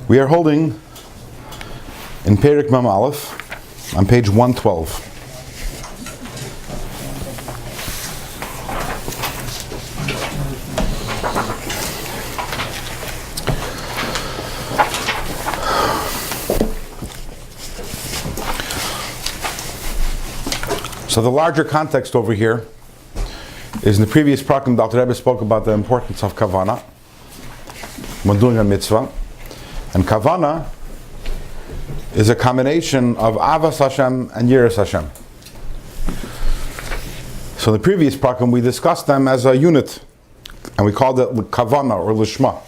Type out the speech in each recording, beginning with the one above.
We are holding in Perek Mem Aleph on page 112. So the larger context over here is in the previous program, Dr. Rebbe spoke about the importance of kavana when doing a mitzvah. And kavana is a combination of avas Hashem and yiras Hashem. So in the previous program, we discussed them as a unit, and we called it kavana or lishma.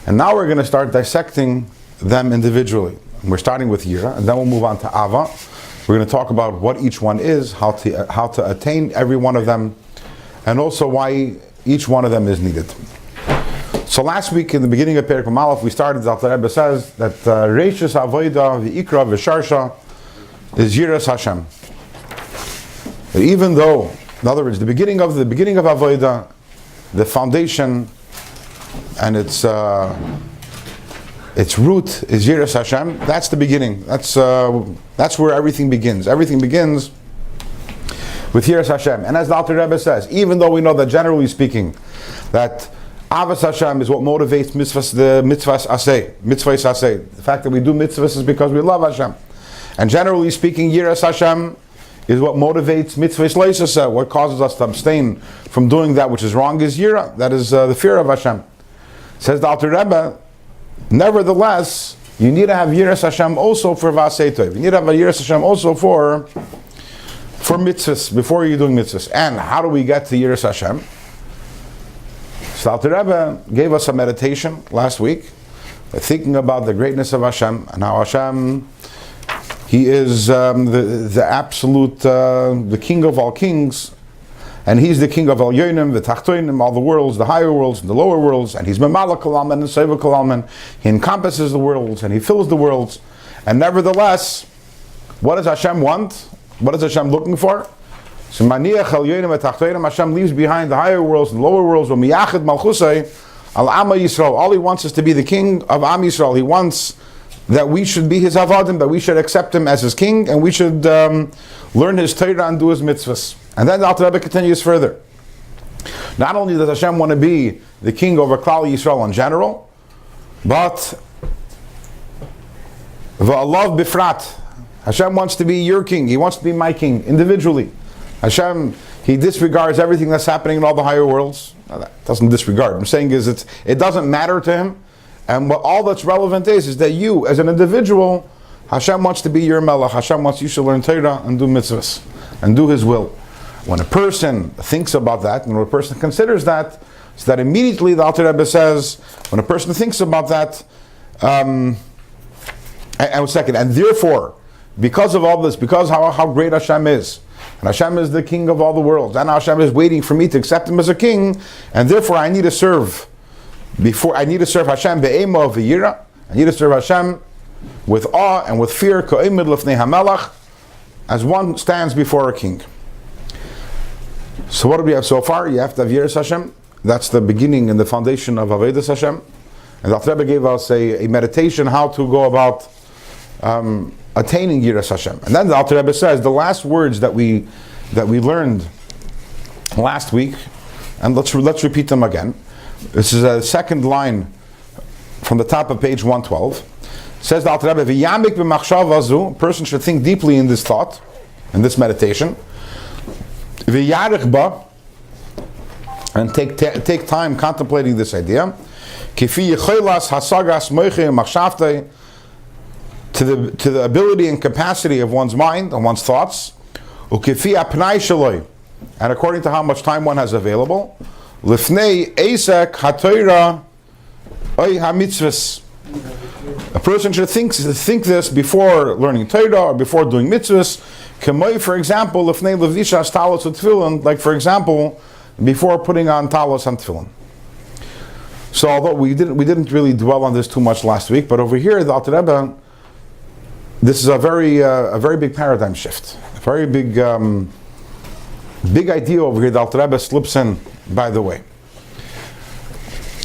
And now we're going to start dissecting them individually. We're starting with yira, and then we'll move on to ava. We're going to talk about what each one is, how to attain every one of them, and also why each one of them is needed. So last week, in the beginning of Perek Mem Aleph, we started, Dr. Rebbe says, that Reishis Avodah, V'ikra, V'sharsha is Yiras Hashem. But even though, in other words, the beginning of Avodah, the foundation, and its root is Yiras Hashem. That's the beginning. That's where everything begins. Everything begins with Yiras Hashem. And as Dr. Rebbe says, even though we know that generally speaking, that Avas Hashem is what motivates mitzvahs aseh. The fact that we do mitzvahs is because we love Hashem. And generally speaking, Yiras Hashem is what motivates mitzvahs leisaseh. What causes us to abstain from doing that which is wrong is Yira. That is the fear of Hashem. Says Dr. Rebbe, nevertheless, you need to have Yiras Hashem also for Vasei Tov. You need to have a Yiras Hashem also for mitzvahs, before you're doing mitzvahs. And how do we get to Yiras Hashem? So Dr. Rebbe gave us a meditation last week, thinking about the greatness of Hashem, and how Hashem, He is the absolute, the King of all kings, and He's the King of all yonim, the tachtoinim, all the worlds, the higher worlds, and the lower worlds, and He's memalek kol almin and seva kol almin. He encompasses the worlds, and He fills the worlds. And nevertheless, what does Hashem want? What is Hashem looking for? So maniach al yonim et tachtoinim, Hashem leaves behind the higher worlds and the lower worlds. Miyachid malchusay al Amma Yisrael. All He wants is to be the King of Am Yisrael. He wants that we should be His avadim, that we should accept Him as His King, and we should learn His Torah and do His mitzvahs. And then the Alter Rebbe continues further. Not only does Hashem want to be the King over Klal Yisrael in general, but v'alav bifrat. Hashem wants to be your King. He wants to be my King individually. Hashem, He disregards everything that's happening in all the higher worlds. No, that doesn't disregard. What I'm saying is it doesn't matter to Him. And what all that's relevant is that you, as an individual, Hashem wants to be your melech. Hashem wants you to learn Torah and do mitzvahs and do His will. When a person thinks about that, and when a person considers that, so that immediately the Alter Rebbe says, when a person thinks about that, and therefore, because of all this, because how great Hashem is, and Hashem is the King of all the worlds, and Hashem is waiting for me to accept Him as a King, and therefore I need to serve Hashem be'ema v'yira. I need to serve Hashem with awe and with fear, ka'imid lefnei hamelach, as one stands before a king. So what do we have so far? You have to have Yiras Hashem. That's the beginning and the foundation of Avodas Hashem. And the Alter Rebbe gave us a meditation how to go about attaining Yiras Hashem. And then the Alter Rebbe says the last words that we learned last week, and let's repeat them again. This is a second line from the top of page 112. Says the Alter Rebbe, "V'yamik b'machshava zu." A person should think deeply in this thought, in this meditation. V'yarich ba, and take time contemplating this idea. Kifi yicholas hasagas moiche machshavtei, to the ability and capacity of one's mind and one's thoughts. Ukifi apnai shaloi, and according to how much time one has available. Lifnei Esek HaTorah Oy HaMitzvahs. A person should think this before learning Torah or before doing mitzvahs. K'moy, for example, Lifnei Levishas Talos u'Tefillin, like for example, before putting on Talos and Tefillin. So although we didn't really dwell on this too much last week, but over here the Alter Rebbe, this is a very big paradigm shift, a very big idea over here. The Alter Rebbe slips in. By the way,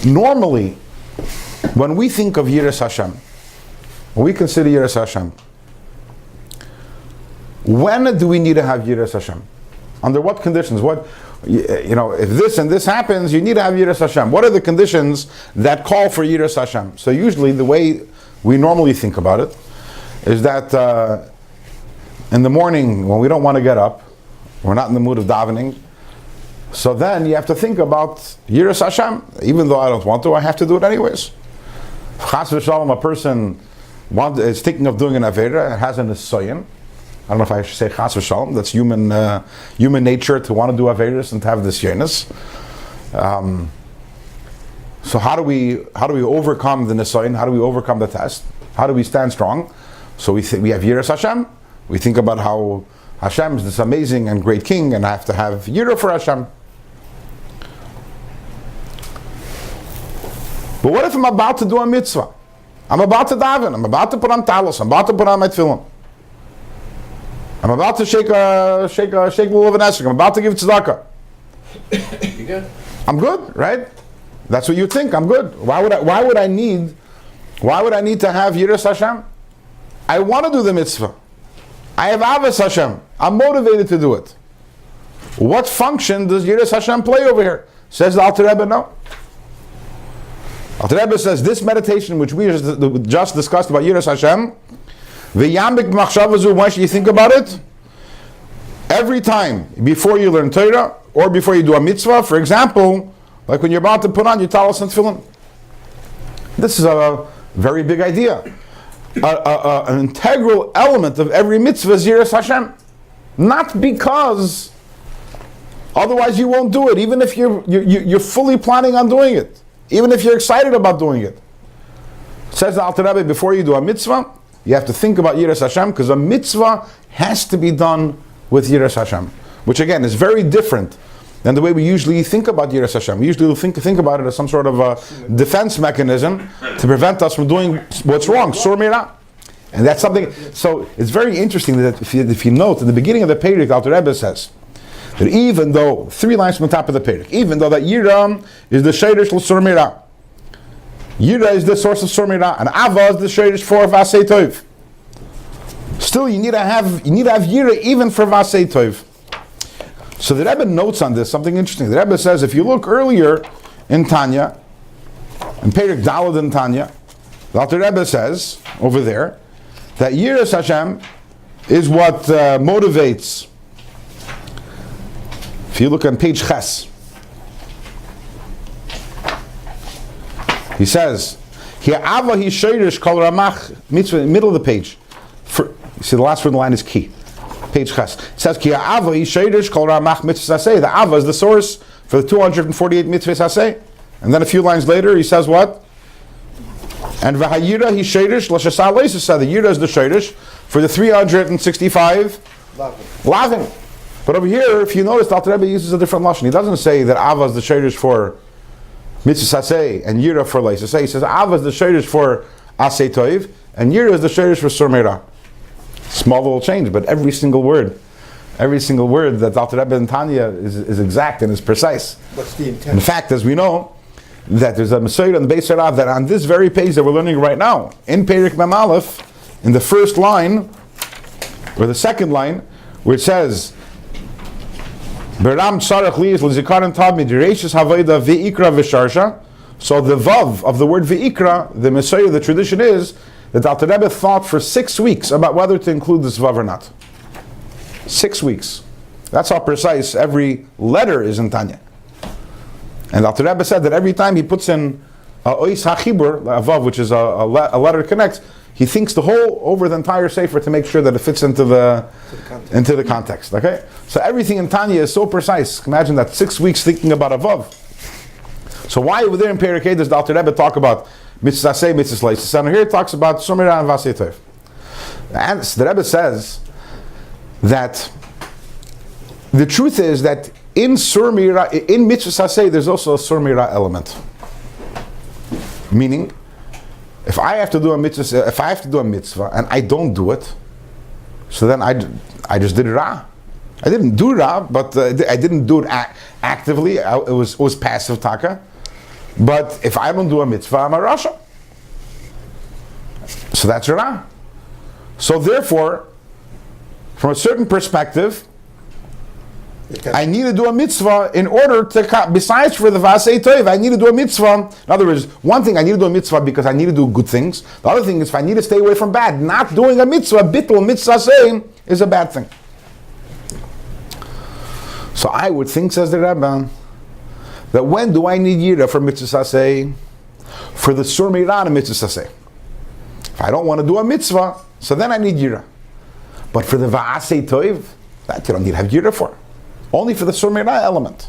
normally, When we think of Yiras Hashem, when we consider Yiras Hashem, when do we need to have Yiras Hashem? Under what conditions? If this and this happens, you need to have Yiras Hashem. What are the conditions that call for Yiras Hashem? So usually the way we normally think about it is that in the morning when we don't want to get up, we're not in the mood of davening, so then you have to think about Yiras Hashem. Even though I don't want to, I have to do it anyways. Chas v'shalom, a person is thinking of doing an Avera, has an Nisayon. I don't know if I should say Chas v'shalom. That's human nature to want to do Averas and to have this Yenis. So how do we overcome the Nisayon? How do we overcome the test? How do we stand strong? So we have Yiras Hashem. We think about how Hashem is this amazing and great King, and I have to have Yira for Hashem. But what if I'm about to do a mitzvah? I'm about to daven. I'm about to put on talos. I'm about to put on my tefillin. I'm about to shake lulav and esrog. I'm about to give tzedakah. You good? I'm good, right? That's what you think. I'm good. Why would I need to have Yiras Hashem? I want to do the mitzvah. I have Avos Hashem. I'm motivated to do it. What function does Yiras Hashem play over here? Says the Alter Rebbe, no. Alter Rebbe says this meditation, which we just discussed about Yiras Hashem, v'yambik machshavazu, why should you think about it? Every time before you learn Torah or before you do a mitzvah, for example, like when you're about to put on your talis and tefillin. This is a very big idea. An integral element of every mitzvah is Yiras Hashem. Not because otherwise you won't do it, even if you're fully planning on doing it, even if you're excited about doing it. Says the Alter Rebbe, before you do a mitzvah, you have to think about Yiras Hashem, because a mitzvah has to be done with Yiras Hashem, which again is very different than the way we usually think about Yiras Hashem. We usually think about it as some sort of a defense mechanism to prevent us from doing what's wrong, Sur Mirah. And that's something, so it's very interesting that if you note, in the beginning of the Perek, Alter Rebbe says, that even though, 3 lines from the top of the Perek, even though that Yira is the Sheidish L'Sur Mirah, Yira is the source of Sur Mirah, and Ava is the Sheidish for Vasei Tov. Still, you need to have Yira even for Vasei Tov. So the Rebbe notes on this something interesting. The Rebbe says, if you look earlier in Tanya, in Perek Daled in Tanya, the Alter Rebbe says over there that Yiras Hashem is what motivates. If you look on page Ches, he says, "Hi'ava hi sheidish kol ramach mitzvah." In the middle of the page, you see the last word in the line is ki. Page Ches. It says, "Ki ha'ava hi sheidish kol ramach mitzvah saseh." The Ava is the source for the 248 mitzvahs saseh. And then a few lines later, he says what? And v'hayira hi sheidish l'shasah leisaseh. The yira is the sheidish for the 365 lavin. But over here, if you notice, Alter Rebbe uses a different lashon. He doesn't say that Ava is the sheidish for mitzvah saseh and yira for leisaseh. He says Ava is the sheidish for aseh toiv and yira is the sheidish for sur mirah. Small little change, but every single word that Alter Rebbe and Tanya is exact and is precise. What's the intent? In fact, as we know, that there's a Messiah on the Beis Harav that on this very page that we're learning right now, in Perek Mem Aleph, in the first line, or the second line, where it says, Beram Tzarech Li is L'Zikaron Tabmid Reishis Havayda Ve'ikra V'Sharsha. So the Vav of the word Ve'ikra, the Messiah, the tradition is that Alter Rebbe thought for 6 weeks about whether to include this Vav or not. 6 weeks. That's how precise every letter is in Tanya. And Alter Rebbe said that every time he puts in Ois HaChibur, a Vav, which is a letter to connect, he thinks over the entire Sefer to make sure that it fits into the context. Okay? So everything in Tanya is so precise. Imagine that 6 weeks thinking about a Vav. So why over there in Perek Hey does the Alter Rebbe talk about Mitzvah Saseh, Mitzvah Leisaseh? And here it talks about Sur Mirah and Vasei Tov. And the Rebbe says that the truth is that in Sur Mirah, in Mitzvah Saseh, there's also a Sur Mirah element. Meaning, if I have to do a mitzvah and I don't do it, so then I just did Ra. I didn't do Ra, but I didn't do it actively. It was passive taka. But if I don't do a mitzvah, I'm a Rasha. So that's Ra. So therefore, from a certain perspective, I need to do a mitzvah in order to, besides for the Vasei Toiv, I need to do a mitzvah. In other words, one thing, I need to do a mitzvah because I need to do good things. The other thing is, if I need to stay away from bad, not doing a mitzvah, bittul mitzvah saying, is a bad thing. So I would think, says the Rebbe, that when do I need yira for mitzvah say? For the sur meirah mitzvah say. If I don't want to do a mitzvah, so then I need yira. But for the Va'asei Toiv, that you don't need to have yira for. Only for the sur meirah element.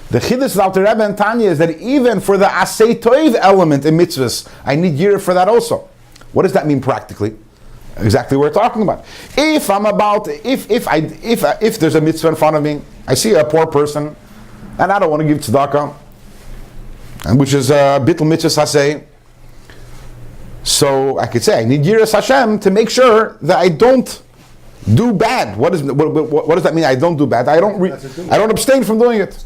The chiddush of Alter Rebbe and Tanya is that even for the asei toiv element in mitzvahs, I need yira for that also. What does that mean practically? Exactly what we're talking about. If there's a mitzvah in front of me, I see a poor person, and I don't want to give tzedakah, and which is a bittul mitzvah asei. So I could say I need yiras Hashem to make sure that I don't do bad. What does that mean? I don't do bad. I don't abstain from doing it.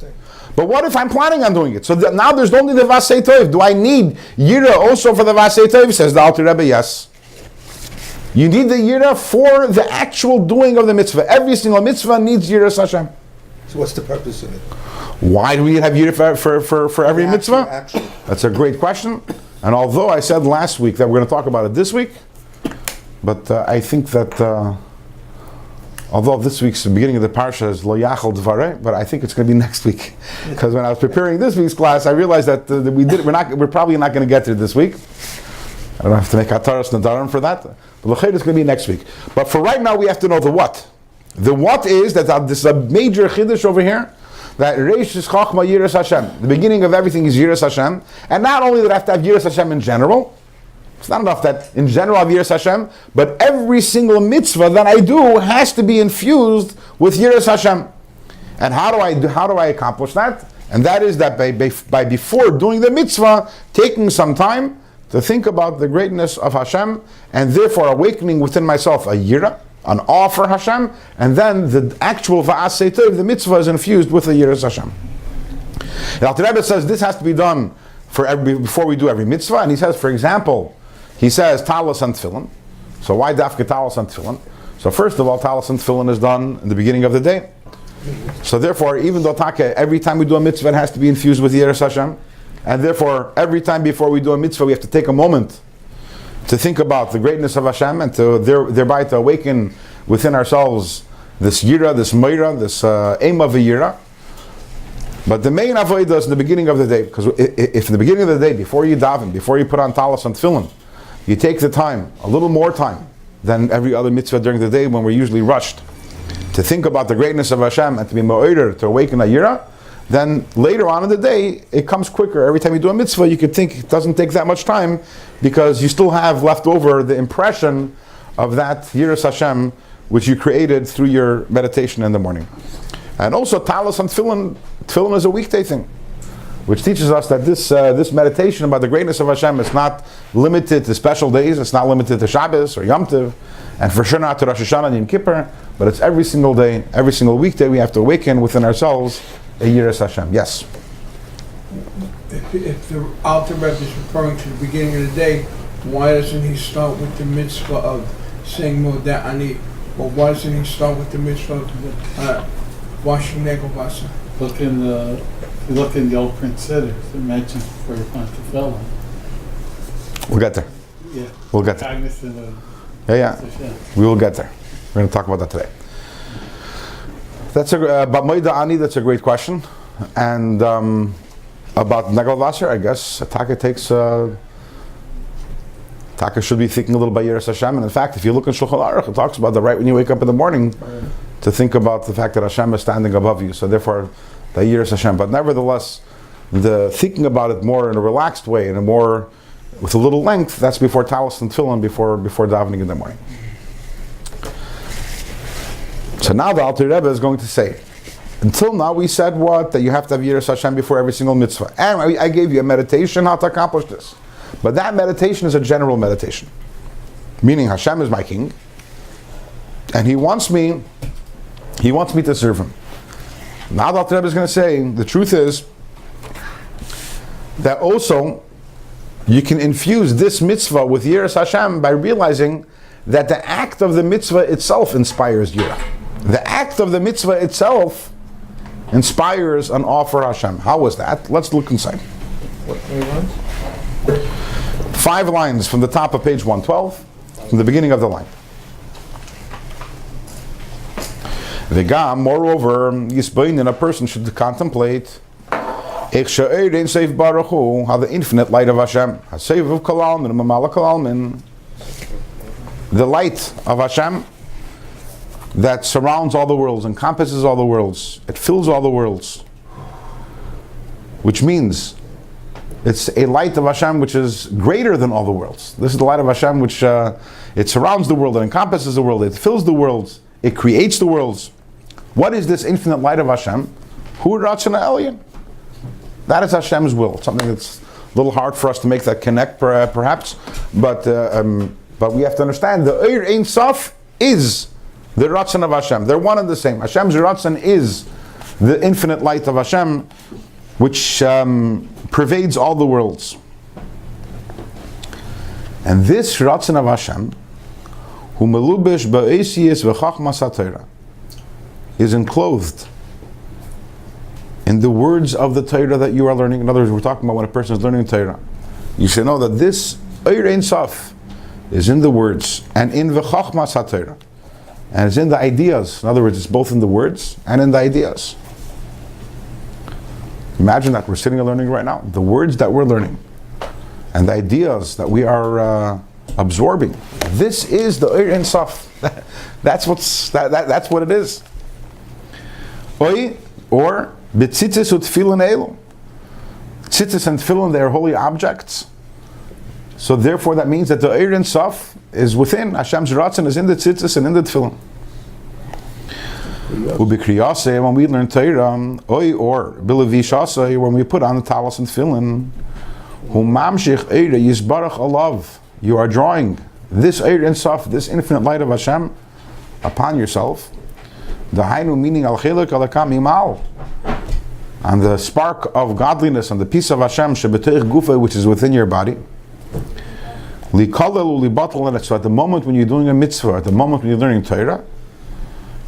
But what if I'm planning on doing it? So now there's only the Vasei Toiv. Do I need Yira also for the Vasei Toiv? Says the Alter Rebbe, yes. You need the Yira for the actual doing of the mitzvah. Every single mitzvah needs Yira Hashem. So what's the purpose of it? Why do we have Yira for every mitzvah? That's a great question. And although I said last week that we're going to talk about it this week, but I think that although this week's the beginning of the parsha is Lo Yachal Dvarei, but I think it's going to be next week. Because when I was preparing this week's class, I realized that we're probably not going to get to it this week. I don't have to make Hataras Nadarim for that. But L'chayr is going to be next week. But for right now, we have to know the what. The what is that this is a major chiddush over here. That Reish is Chachma Yiras Hashem. The beginning of everything is Yiras Hashem. And not only that I have to have Yiras Hashem in general, it's not enough that in general I have Yiras Hashem, but every single mitzvah that I do has to be infused with Yiras Hashem. And how do I accomplish that? And that is that by before doing the mitzvah, taking some time to think about the greatness of Hashem, and therefore awakening within myself a yira, an awe for Hashem, and then the actual Va'asei Tov, the mitzvah, is infused with the Yiras Hashem. The Alter Rebbe says this has to be done before we do every mitzvah, and he says, for example, he says talis and tefillin. So why dafka talis and tefillin? So first of all, talis and tefillin is done in the beginning of the day. So therefore, even though every time we do a mitzvah, it has to be infused with Yiras Hashem, and therefore every time before we do a mitzvah, we have to take a moment to think about the greatness of Hashem, and to thereby to awaken within ourselves this yira, this meira, this aim of a yira. But the main avodah is in the beginning of the day, because if in the beginning of the day, before you daven, before you put on talis and tefillin, you take the time, a little more time than every other mitzvah during the day when we're usually rushed, to think about the greatness of Hashem and to be mo'eder, to awaken a yira, then later on in the day, it comes quicker. Every time you do a mitzvah, you could think it doesn't take that much time, because you still have left over the impression of that Yiras Hashem which you created through your meditation in the morning. And also, talis and tefillin is a weekday thing, which teaches us that this meditation about the greatness of Hashem is not limited to special days, it's not limited to Shabbos or Yom Tov, and for sure not to Rosh Hashanah and Yom Kippur, but it's every single day, every single weekday we have to awaken within ourselves a Yiras Hashem. Yes? If the Alter Rebbe is referring to the beginning of the day, why doesn't he start with the mitzvah of saying Modeh Ani? Or why doesn't he start with the mitzvah of washing Negel Vasa? If you look in the old print sitters, it mentions for your tefillin. We'll get there. Yeah. We'll get there. Cognizant of Yeah. We will get there. We're going to talk about that today. That's about Moida Ani, that's a great question. And about Negel Vaser, I guess Taka should be thinking a little about Yiras Hashem. And in fact, if you look in Shulchan Aruch, it talks about the right when you wake up in the morning to think about the fact that Hashem is standing above you. So therefore, the Yiras Hashem. But nevertheless, the thinking about it more in a relaxed way, in a more, with a little length, that's before talis and tefillin, before davening in the morning. So now the Alter Rebbe is going to say, until now we said what? That you have to have Yiras Hashem before every single mitzvah. And I gave you a meditation how to accomplish this. But that meditation is a general meditation. Meaning Hashem is my king, and He wants me to serve Him. Now the Alter Rebbe is going to say, the truth is that also you can infuse this mitzvah with Yiras Hashem by realizing that the act of the mitzvah itself inspires Yirah. The act of the mitzvah itself inspires an awe for Hashem. How was that? Let's look inside. What 21? 5 lines from the top of page 112, from the beginning of the line. V'gam, moreover, Yisboinin, a person should contemplate how the infinite light of Hashem, the light of Hashem that surrounds all the worlds, encompasses all the worlds, it fills all the worlds, which means it's a light of Hashem which is greater than all the worlds. This is the light of Hashem which it surrounds the world, it encompasses the world, it fills the worlds, it creates the worlds. What is this infinite light of Hashem? Hu Ratzon Elyon. That is Hashem's will. Something that's a little hard for us to make that connect, perhaps, but we have to understand the Eir Ein Sof is the Ratzon of Hashem. They're one and the same. Hashem's Ratzon is the infinite light of Hashem, which pervades all the worlds. And this Ratzon of Hashem, Hu Melubesh Ba'esiyis V'Chachmas HaTorah, is enclosed in the words of the Torah that you are learning. In other words, we're talking about when a person is learning Torah. You should know that this Eir Ein Sof is in the words and in the Chachmas HaTorah, and it's in the ideas. In other words, it's both in the words and in the ideas. Imagine that we're sitting and learning right now. The words that we're learning and the ideas that we are absorbing. This is the Eir Ein Sof. That's what it is. Or B'tzitzis u'tfilin elu. Tzitzis and tefillin, they are holy objects. So therefore that means that the Eir Ein Sof is within. Hashem's Ratzon is in the tzitzis and in the tefillin. U'b'kriyaseh, when we learn Torah, or b'levishaseh, when we put on the talis and tefillin, Humamshich Eir Yisbarach alav. You are drawing this Eir Ein Sof, this infinite light of Hashem, upon yourself. The Hainu, meaning al chiluk alakam imal, and the spark of godliness and the peace of Hashem shebetech gufa, which is within your body. Likalel ulibatal. So at the moment when you're doing a mitzvah, at the moment when you're learning Torah,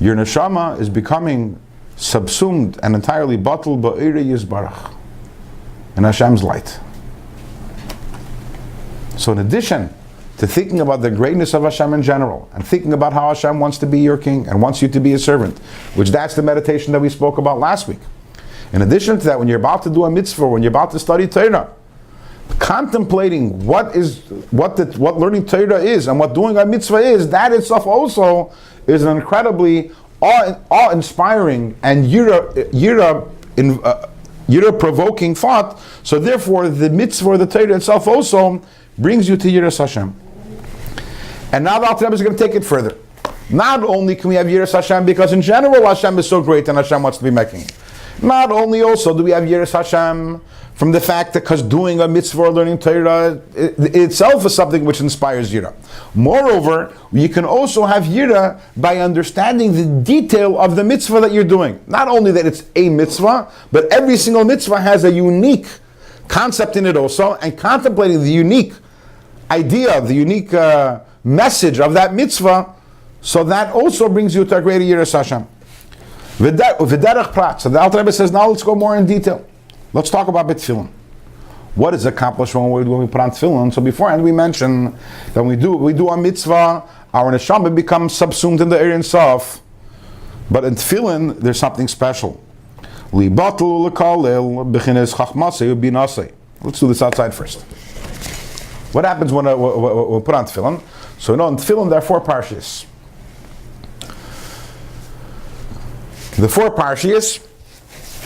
your neshama is becoming subsumed and entirely batal ba'ira yizbarach, in Hashem's light. So in addition to thinking about the greatness of Hashem in general, and thinking about how Hashem wants to be your king and wants you to be a servant, which that's the meditation that we spoke about last week. In addition to that, when you're about to do a mitzvah, when you're about to study Torah, contemplating what learning Torah is and what doing a mitzvah is, that itself also is an incredibly awe-inspiring and yira-provoking thought. So therefore, the mitzvah or the Torah itself also brings you to Yiras Hashem. And now the Alter Rebbe is going to take it further. Not only can we have Yiras Hashem because in general Hashem is so great and Hashem wants to be making. Not only also do we have Yiras Hashem from the fact that because doing a mitzvah or learning Torah it itself is something which inspires Yira. Moreover, you can also have Yira by understanding the detail of the mitzvah that you're doing. Not only that it's a mitzvah, but every single mitzvah has a unique concept in it also, and contemplating the unique idea, the unique message of that mitzvah, so that also brings you to a greater Yiras Hashem. V'derech prat. So the Alter Rebbe says, now let's go more in detail. Let's talk about tefillin. What is accomplished when we put on tefillin? So beforehand we mentioned that when we do a mitzvah, our neshama becomes subsumed in the Eir Ein Sof. But in tefillin, there's something special. Let's do this outside first. What happens when we put on tefillin? So in tefillin there are 4 parshiyos. The 4 parshiyos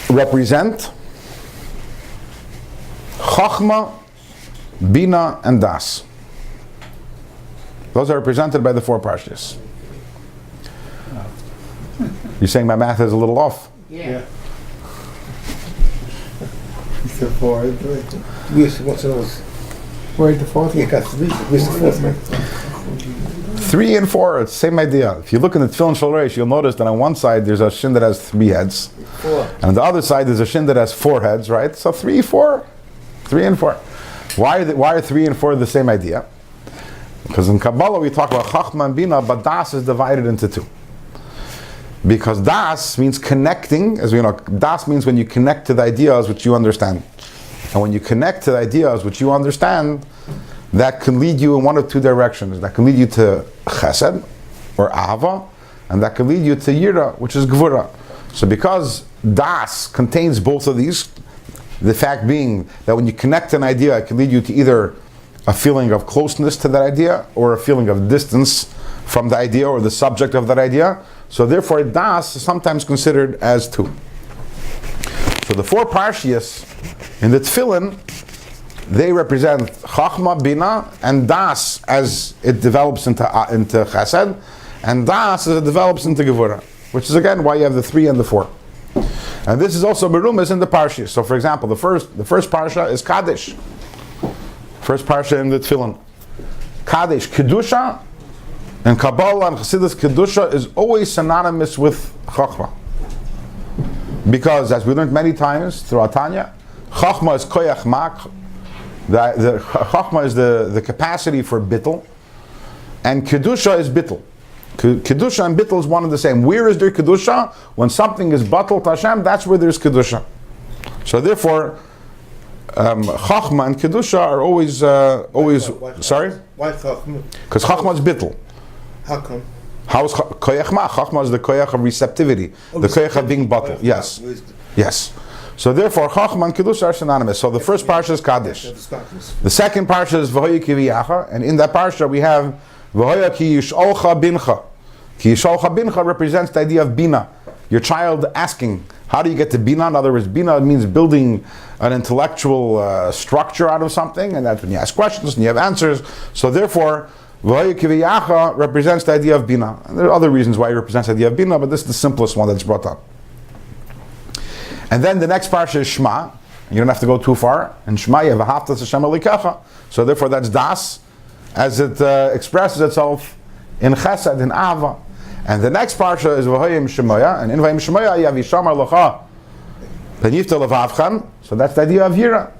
represent Chachma, Bina, and Das. Those are represented by the 4 parshiyos. You're saying my math is a little off? Yeah. Mr. Ford, what's those? Where's the fourth You one? got 3. Where's the 4th one? 3 and 4, it's the same idea. If you look in the Tefillin Shel Reish, you'll notice that on one side there's a shin that has 3 heads, 4. and on the other side there's a shin that has 4 heads, right? So 3, 4, 3 and 4. Why are 3 and 4 the same idea? Because in Kabbalah we talk about Chachma and Bina, but Das is divided into 2. Because Das means connecting, as we know, Das means when you connect to the ideas which you understand. And when you connect to the ideas which you understand, that can lead you in one of 2 directions. That can lead you to Chesed, or Ahava, and that can lead you to Yira, which is Gvura. So because Das contains both of these, the fact being that when you connect an idea, it can lead you to either a feeling of closeness to that idea, or a feeling of distance from the idea, or the subject of that idea. So therefore, Das is sometimes considered as 2. So the 4 Parshias in the Tefillin, they represent Chachma, Bina, and Das as it develops into Chesed, and Das as it develops into Gevurah, which is again why you have the 3 and the 4. And this is also Merumas in the Parshias. So for example, the first Parsha is Kaddish. First Parsha in the Tefillin. Kaddish, Kedusha, and Kabbalah and Chassidus, Kedusha is always synonymous with Chachma. Because, as we learned many times throughout Tanya, Chachma is Koyach Mak. The Chachma is the capacity for Bittul. And Kedusha is Bittul. Kedusha and Bittul is one and the same. Where is there Kedusha? When something is Batal to Hashem, that's where there's Kedusha. So therefore, Chachma and Kedusha are always sorry? Why Chachma? Because Chachma is Bittul. How come? How is Koyach Ma? Chachma is the Koyach of receptivity, the Koyach of being Batal. Yes. Yes. So therefore, Chachma and Kedusha are synonymous. So the first parsha is Kaddish. The second parsha is V'hoya ki v'yacha, and in that parsha we have V'hoya ki yisholcha bincha. Ki yisholcha bincha represents the idea of Bina. Your child asking, how do you get to Bina? In other words, Bina means building an intellectual structure out of something, and that's when you ask questions and you have answers. So therefore, V'hoya ki v'yacha represents the idea of Bina. And there are other reasons why it represents the idea of Bina, but this is the simplest one that's brought up. And then the next parsha is Shema. You don't have to go too far. In Shema you have V'ahavta Hashem Elokecha. So therefore that's Das, as it expresses itself in Chesed, in Ava. And the next parsha is V'hoyim Shemoya. And in V'hoyim Shemoya you have Yishamar Locha V'nifta Levavchan. So that's the idea of Yira.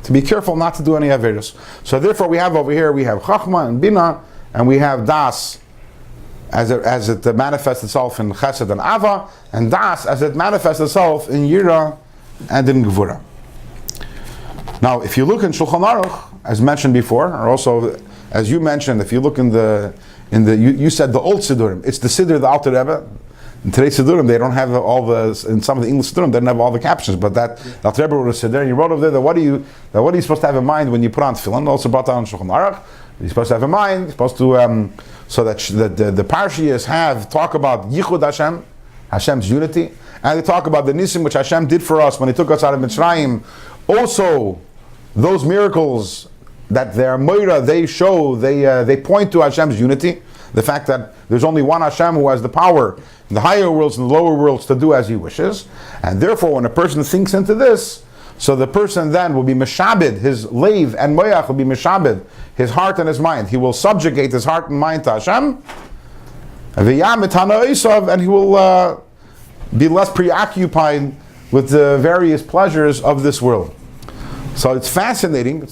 To be careful not to do any Avirus. So therefore we have over here, we have Chachma and Bina, and we have Das as it manifests itself in Chesed and Ava, and Das as it manifests itself in Yira and in Gevura. Now, if you look in Shulchan Aruch, as mentioned before, or also as you mentioned, if you look in the you said the old Siddurim, it's the Siddur, the Alter Rebbe. In today's Siddurim, they don't have all the, in some of the English Siddurim, they don't have all the captions, but that the Alter Rebbe wrote a Siddur, and he wrote over there that what are you supposed to have in mind when you put on Tefillin, also brought down in Shulchan Aruch. You're supposed to have in mind, you're supposed to, so that the Parshiyas talk about Yichud Hashem, Hashem's unity, and they talk about the Nisim which Hashem did for us when He took us out of Mitzrayim. Also, those miracles that they're Moira, they point to Hashem's unity, the fact that there's only one Hashem who has the power in the higher worlds and the lower worlds to do as He wishes, and therefore when a person thinks into this, so the person then will be meshabed, his leiv and moyach will be meshabed, his heart and his mind. He will subjugate his heart and mind to Hashem, and he will be less preoccupied with the various pleasures of this world. So it's fascinating.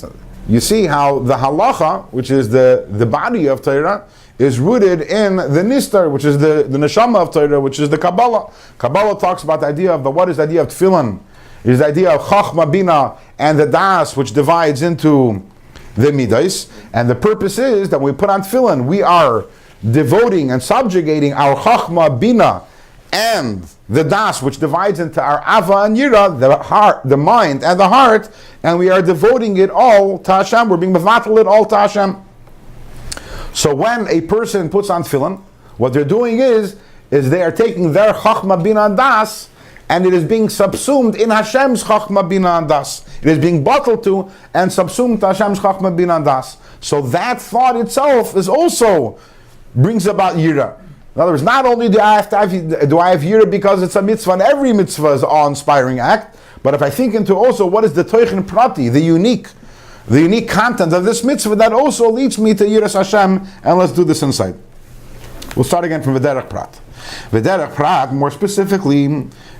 You see how the halacha, which is the body of Torah, is rooted in the nistar, which is the neshama of Torah, which is the Kabbalah. Kabbalah talks about the idea of what is the idea of tefillin. It is the idea of Chachma, Bina, and the Das, which divides into the Midas. And the purpose is that when we put on tefillin, we are devoting and subjugating our Chachma, Bina, and the Das, which divides into our Ava and Yira, the heart, the mind, and the heart, and we are devoting it all to Hashem. We're being mevatel it all to Hashem. So when a person puts on tefillin, what they're doing is they are taking their Chachma, Bina, and Das, and it is being subsumed in Hashem's Chachma, Bina, and Das. It is being bottled to and subsumed to Hashem's Chachma, Bina, and Das. So that thought itself is also brings about Yira. In other words, not only do I have Yira because it's a mitzvah, and every mitzvah is an awe-inspiring act, but if I think into also what is the Toichen Prati, the unique content of this mitzvah, that also leads me to Yiras Hashem, and let's do this inside. We'll start again from V'derech Prat. V'derech Prat, more specifically,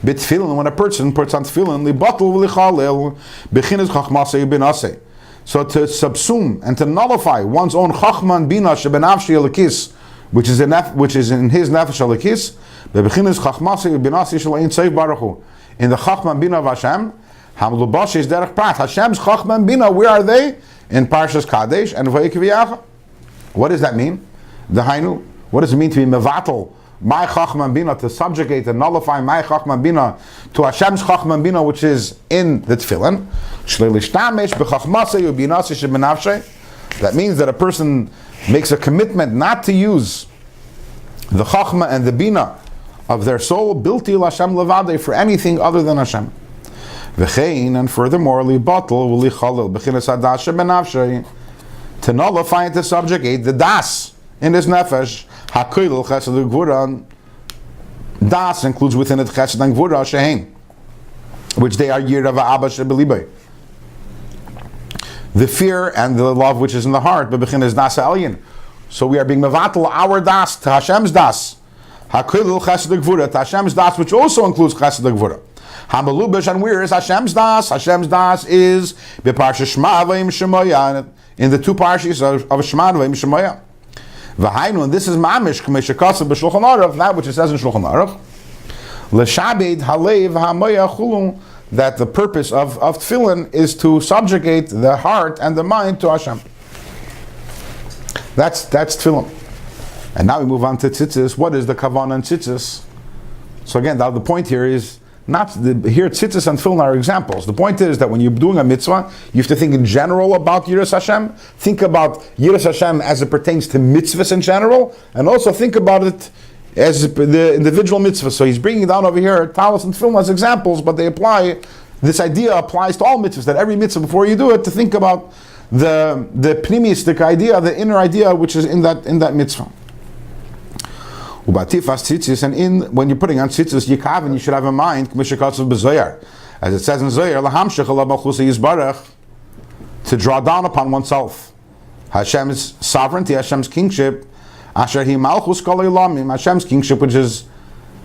b'tefillin, when a person puts on tefillin, libatul v'lichalel, b'chinas chachmasei b'nasei. So to subsume and to nullify one's own chachma and bina shebenavshi elikis, which is in his nefesh elikis, bebechinas chachmasi binasi shel ein tzayv baruch hu. In the chachma and bina of Hashem, hamlubash is derech prat. Hashem's chachma and bina, where are they? In Parshas Kadesh and Vayikviyacha. What does that mean? The Hainu. What does it mean to be mevatel my chachma and bina, to subjugate and nullify my chachma and bina to Hashem's chachma and bina, which is in the tefillin? That means that a person makes a commitment not to use the chachma and the bina of their soul bilti Hashem levade for anything other than Hashem. V'chein, and furthermore, libatel v'lichalil b'chinas hadas shebenafshay, to nullify and to subjugate the das in his nefesh. Hakoil chesed gvura. Das includes within it chesed and gvura shehein, which they are yirav ha'abba shebelibay. The fear and the love which is in the heart, bebechin is das elyon. So we are being mevatel our das to Hashem's das. Hakoil chesed gvura, to Hashem's das, which also includes chesed gvura. Hamalubish, and where is Hashem's das? Hashem's das is beparsha Shema v'im Shemoya, in the two parshas of Shema v'im Shemoya. V'hainu, and this is mamish k'meshakasav b'shulchan aruch, that which it says in Shulchan Aruch, l'shabed halev ha'moya chulu, that the purpose of tefillin is to subjugate the heart and the mind to Hashem. That's tefillin. And now we move on to tzitzis. What is the kavanah and tzitzis? So again, now the point here is not here. Tzitzis and tefillin are examples. The point is that when you're doing a mitzvah, you have to think in general about Yiras Hashem. Think about Yiras Hashem as it pertains to mitzvahs in general, and also think about it as the individual mitzvahs. So he's bringing down over here talis and tefillin as examples, but they apply. This idea applies to all mitzvahs. That every mitzvah, before you do it, to think about the pnimistic idea, the inner idea, which is in that mitzvah. And when you're putting on tzitzis yikaven, you should have in mind, as it says in Zohar, to draw down upon oneself Hashem's sovereignty, Hashem's kingship, Hashem's kingship, which is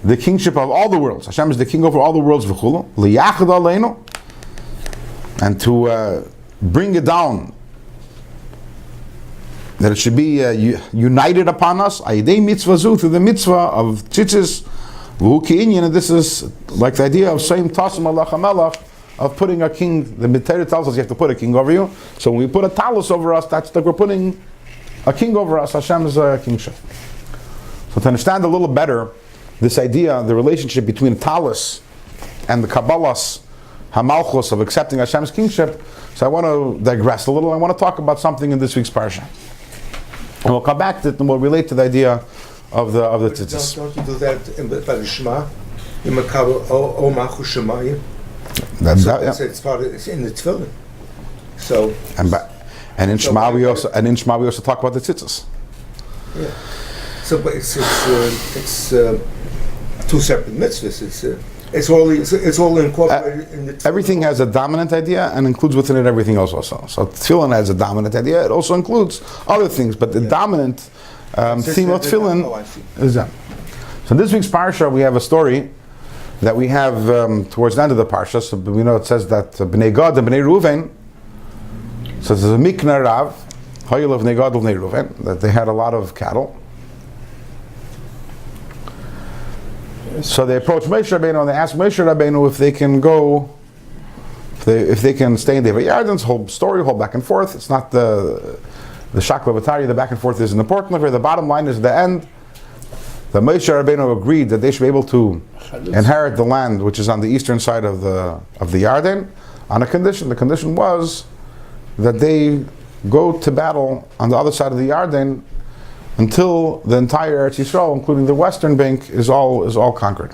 the kingship of all the worlds. Hashem is the king over all the worlds, and to bring it down, that it should be united upon us, ayidei mitzvah zu, through the mitzvah of tzitzis, and this is like the idea of saying tasim alach hamelach, of putting a king. The Torah tells us you have to put a king over you. So when we put a talus over us, that's like we're putting a king over us, Hashem's kingship. So to understand a little better this idea, the relationship between a talus and the Kabbalah's hamalchus of accepting Hashem's kingship, so I want to digress a little. I want to talk about something in this week's parsha. And we'll come back to it and we'll relate to the idea of the tzitzis. Don't you do that by the Shema? In Makabel, O Machu Shemayim. It's in the tefillin. So and in Shema we also talk about the tzitzis. Yeah. So, but it's two separate mitzvahs. It's all incorporated in the tefillin. Everything has a dominant idea and includes within it everything else also. So tefillin has a dominant idea. It also includes other things, but the dominant theme of tefillin is that. So in this week's parsha we have a story that we have towards the end of the parsha. So we know it says that Bnei Gad and Bnei Reuven. So there's a Mikna Rav, Hayil of Bnei Gad of Bnei Reuven, that they had a lot of cattle. So they approached Moshe Rabbeinu and they asked Moshe Rabbeinu if they can go, if they can stay in the Yarden's whole story, whole back and forth. It's not the Shakla Vatari, the back and forth isn't important. The bottom line is the end. The Moshe Rabbeinu agreed that they should be able to inherit the land which is on the eastern side of the Yarden on a condition. The condition was that they go to battle on the other side of the Yarden until the entire Eretz Yisrael, including the western bank, is all conquered.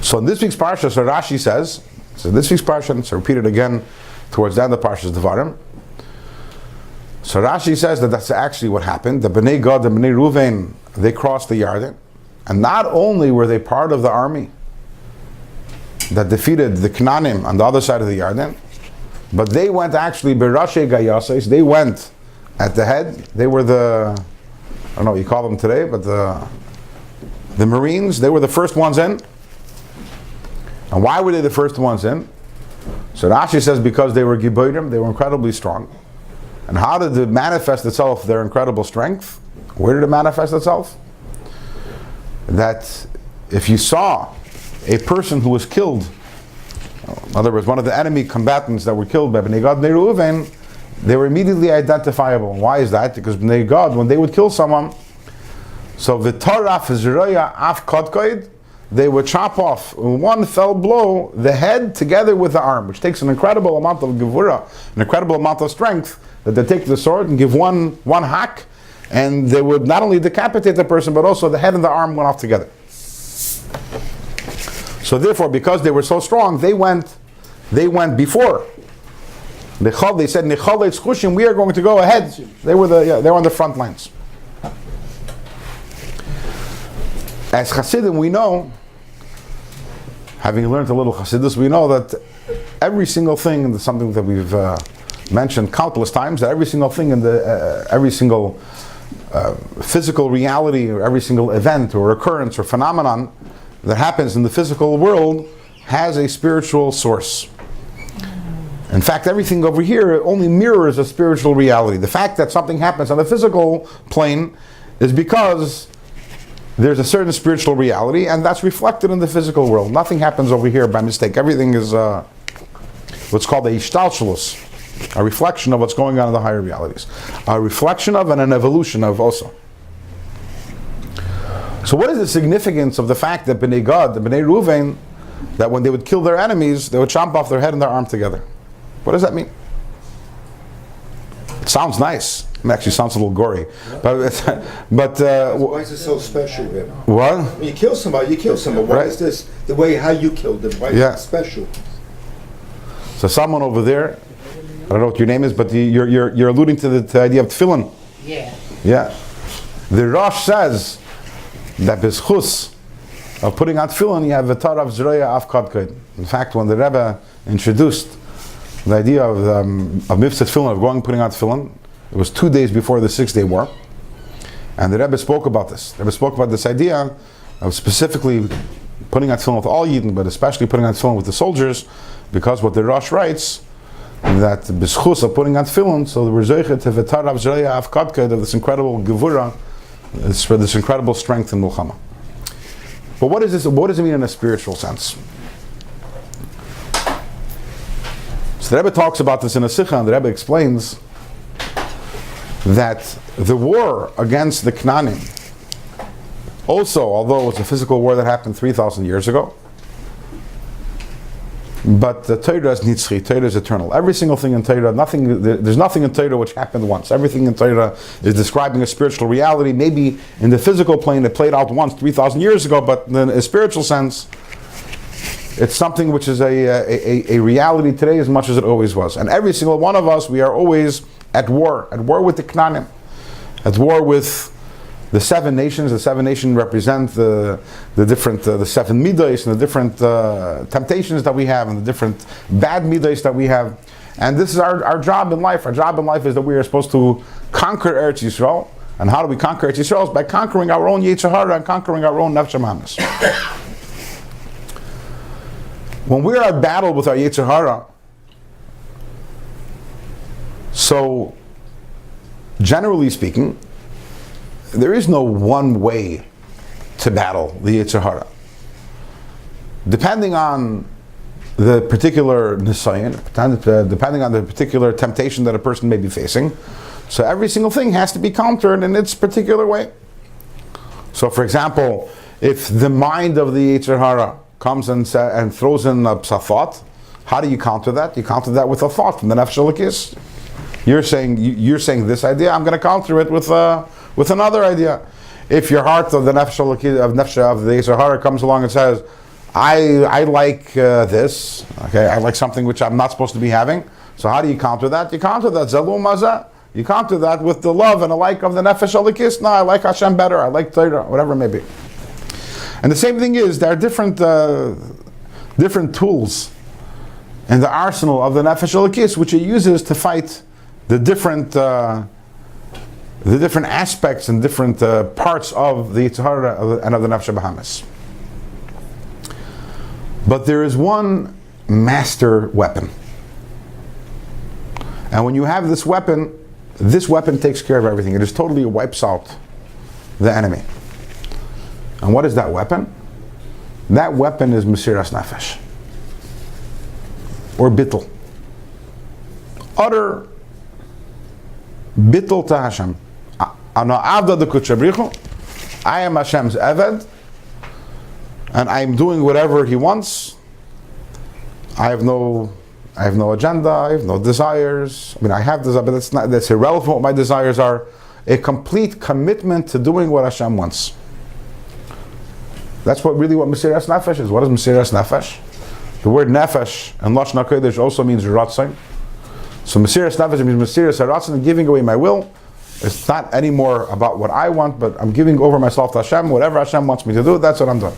So in this week's parsha, so Rashi says, this week's parsha, it's repeated again towards the end of the parsha's Devarim. So Rashi says that that's actually what happened. The Bnei Gad and Bnei Reuven, they crossed the Yarden, and not only were they part of the army that defeated the Knaanim on the other side of the Yarden, but they went actually Berashe Gayases, they went at the head. They were I don't know what you call them today, but the Marines, they were the first ones in. And why were they the first ones in? So Rashi says because they were Giborim, they were incredibly strong. And how did it manifest itself, their incredible strength? Where did it manifest itself? That if you saw a person who was killed, in other words, one of the enemy combatants that were killed by Bnei Gad, Bnei Reuven, they were immediately identifiable. Why is that? Because Bnei Gad, when they would kill someone, so v'taraf ziraya af kodkoid, they would chop off in one fell blow the head together with the arm, which takes an incredible amount of gevura, an incredible amount of strength, that they take the sword and give one hack, and they would not only decapitate the person, but also the head and the arm went off together. So therefore, because they were so strong, they went before. They said, we are going to go ahead. They were on the front lines. As Hasidim, we know, having learned a little Hasidus, we know that every single thing, and something that we've mentioned countless times, that every single thing in every single physical reality, or every single event or occurrence or phenomenon that happens in the physical world has a spiritual source. In fact, everything over here only mirrors a spiritual reality. The fact that something happens on the physical plane is because there's a certain spiritual reality, and that's reflected in the physical world. Nothing happens over here by mistake. Everything is what's called a ishtalshelus, a reflection of what's going on in the higher realities. A reflection of and an evolution of also. So what is the significance of the fact that Bnei Gad, the Bnei Reuven, that when they would kill their enemies, they would chop off their head and their arm together? What does that mean? It sounds nice. It actually sounds a little gory. But why is it so special then? What? When you kill somebody, you kill somebody. Why is this the way how you killed them? Why is it special? So someone over there, I don't know what your name is, but you're alluding to the idea of tefillin. Yeah. Yeah. The Rosh says that b'schus of putting on tefillin, you have v'tar of zroya af kadkod. In fact, when the Rebbe introduced the idea of mitzvah tefillin, of going putting on tefillin, it was 2 days before the 6-day war, and the Rebbe spoke about this. The Rebbe spoke about this idea of specifically putting on tefillin with all Yidden, but especially putting on tefillin with the soldiers, because what the Rosh writes, that b'schus of putting on tefillin, so the Rizaychet of v'tar of zroya af kadkod, of this incredible gevura, this incredible strength in Mulchama. But what is this? What does it mean in a spiritual sense? So the Rebbe talks about this in a Sikha, and the Rebbe explains that the war against the Knaanim, also, although it was a physical war that happened 3,000 years ago, but the Torah is nitzchi, Torah is eternal. Every single thing in Torah, there's nothing in Torah which happened once. Everything in Torah is describing a spiritual reality. Maybe in the physical plane it played out once 3,000 years ago, but in a spiritual sense, it's something which is a reality today as much as it always was. And every single one of us, we are always at war with the Knaanim, at war with the 7 nations. The 7 nations represent the different, the 7 midos and the different temptations that we have and the different bad midos that we have. And this is our job in life. Our job in life is that we are supposed to conquer Eretz Yisrael. And how do we conquer Eretz Yisrael? It's by conquering our own Yetzer Hara and conquering our own Nefesh Hamas. When we're at battle with our Yetzer Hara, so generally speaking, there is no one way to battle the Yetzer Hara. Depending on the particular nisayon, depending on the particular temptation that a person may be facing, so every single thing has to be countered in its particular way. So for example, if the mind of the Yetzer Hara comes and throws in a thought, how do you counter that? You counter that with a thought from the Nefesh Elokis. You're saying this idea, I'm going to counter it with another idea. If your heart of the Nefesh of the Yetzer Hara comes along and says, I like this, okay, I like something which I'm not supposed to be having, so how do you counter that? You counter that, Zalum Mazah. You counter that with the love and the like of the Nefesh Elokis. No, I like Hashem better, I like Torah, whatever it may be. And the same thing is, there are different tools in the arsenal of the Nefesh Elokis which it uses to fight the different aspects and different parts of the Yetzer Hara and of the Nefesh Bahamas. But there is one master weapon. And when you have this weapon takes care of everything. It just totally wipes out the enemy. And what is that weapon? That weapon is Mesiras Nefesh. Or Bittul. Utter Bittul to Hashem. I am Hashem's Eved, and I am doing whatever He wants. I have no agenda, I have no desires. I mean, I have desires, but that's irrelevant what my desires are. A complete commitment to doing what Hashem wants. That's what Mesiras Nefesh is. What is Mesiras Nefesh? The word Nefesh and Lashon HaKodesh also means Ratzon. So Mesiras Nefesh means Mesiras HaRatzon, giving away my will. It's not anymore about what I want, but I'm giving over myself to Hashem. Whatever Hashem wants me to do, that's what I'm doing.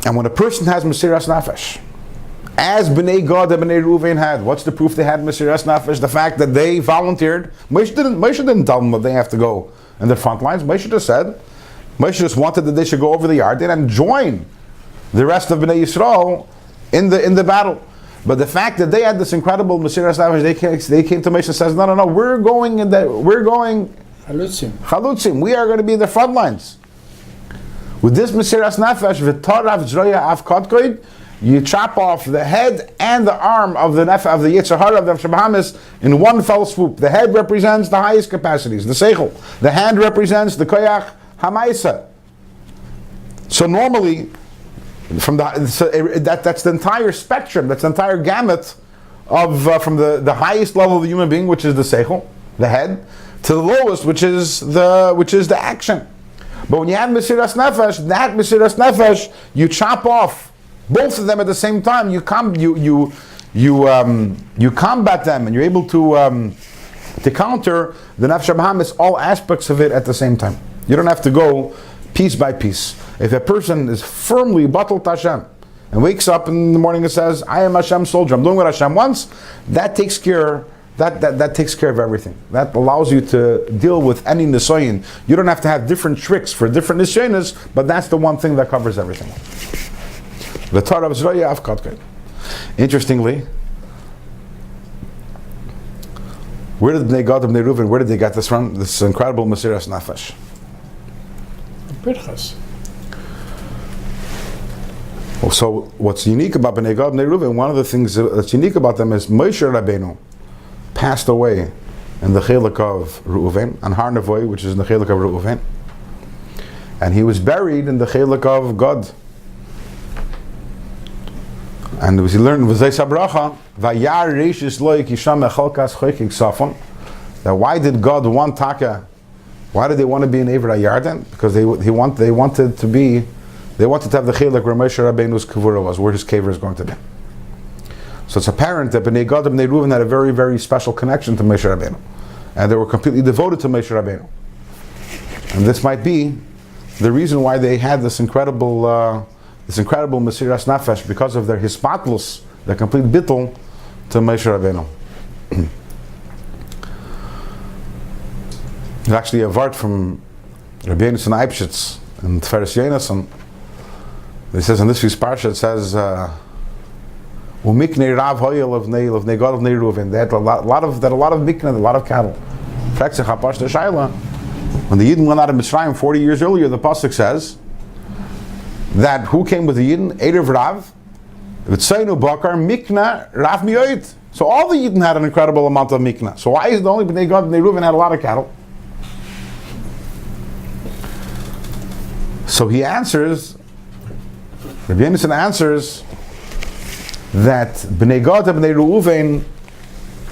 And when a person has Mesiras Nefesh, as Bnei Gad and Bnei Reuven had, what's the proof they had Mesiras Nefesh? The fact that they volunteered. Moshe didn't tell them that they have to go in the front lines. Moshe just wanted that they should go over the Yarden and join the rest of Bnei Yisrael in the battle. But the fact that they had this incredible Mesiras Nefesh, they came to Moshe and says, no, we're going Chalutzim. We are going to be in the front lines. With this Mesiras Nefesh, v'tarav zroya avkotkoid, you chop off the head and the arm of the Yetzer Hara of the Shabbamis in one fell swoop. The head represents the highest capacities, the Seichel. The hand represents the Koyach Hamaisa. So normally, that's the entire spectrum, that's the entire gamut of from the highest level of the human being, which is the Seichel, the head, to the lowest, which is the action. But when you have Mesiras Nefesh, that Mesiras Nefesh, you chop off both of them at the same time. You combat them, and you're able to counter the Nefesh HaBahamis, all aspects of it at the same time. You don't have to go piece by piece. If a person is firmly battled to Hashem and wakes up in the morning and says, "I am Hashem's soldier. I'm doing what Hashem wants," that takes care. That takes care of everything. That allows you to deal with any nisayin. You don't have to have different tricks for different nisayonis, but that's the one thing that covers everything. Interestingly, where did Bnei Gad and Bnei Reuven, where did they get this from? This incredible Mesiras Nefesh. So what's unique about Bnei Gad and Bnei Reuven, one of the things that's unique about them is Moshe Rabbeinu passed away in the Chelek of Reuven, and Har Nevoy, which is in the Chelek of Reuven, and he was buried in the Chelek of Gad. And he learned that why did God want Taka? Why did they want to be in Eivra Yarden? Because they wanted to have the Chelek where Moshe Rabbeinu's Kavura was, where his kever is going to be. So it's apparent that Bnei Gad and Bnei Reuven had a very, very special connection to Moshe Rabbeinu, and they were completely devoted to Moshe Rabbeinu. And this might be the reason why they had this incredible Mesiras Nefesh, because of their hispatlus, their complete bittul to Moshe Rabbeinu. There's actually a vart from Rabbi Yonason Eibschitz and Tiferes Yonason. It says in this week's parsha, it says, "Umiknei rav hoyel of Gad of Bnei Reuven." They had a lot of mikneh, a lot of cattle. When the Yidden went out of Mitzrayim 40 years earlier, the pasuk says that who came with the Yidden? Erev Rav, V'tzaynu Bakar Mikna Rav Miyoid. So all the Yidden had an incredible amount of mikneh. So why is it only Bnei Gad and Bnei Reuven had a lot of cattle? So he answers, Rabbi Yonason answers, that Bnei Gad and Bnei Reuven,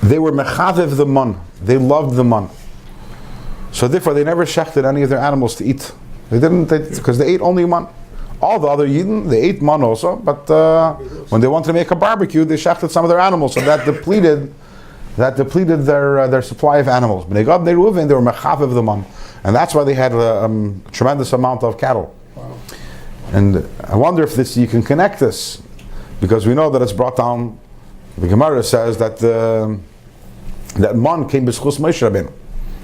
they were mechavev the man. They loved the man. So therefore they never shechted any of their animals to eat. They didn't, because they ate only man. All the other Yidden, they ate man also, but when they wanted to make a barbecue, they shechted some of their animals, so that depleted their supply of animals. Bnei Gad and Bnei Reuven, they were mechavev the man. And that's why they had a tremendous amount of cattle. Wow. And I wonder if you can connect this, because we know that it's brought down. The Gemara says that that man came b'schus Moshe Rabbeinu.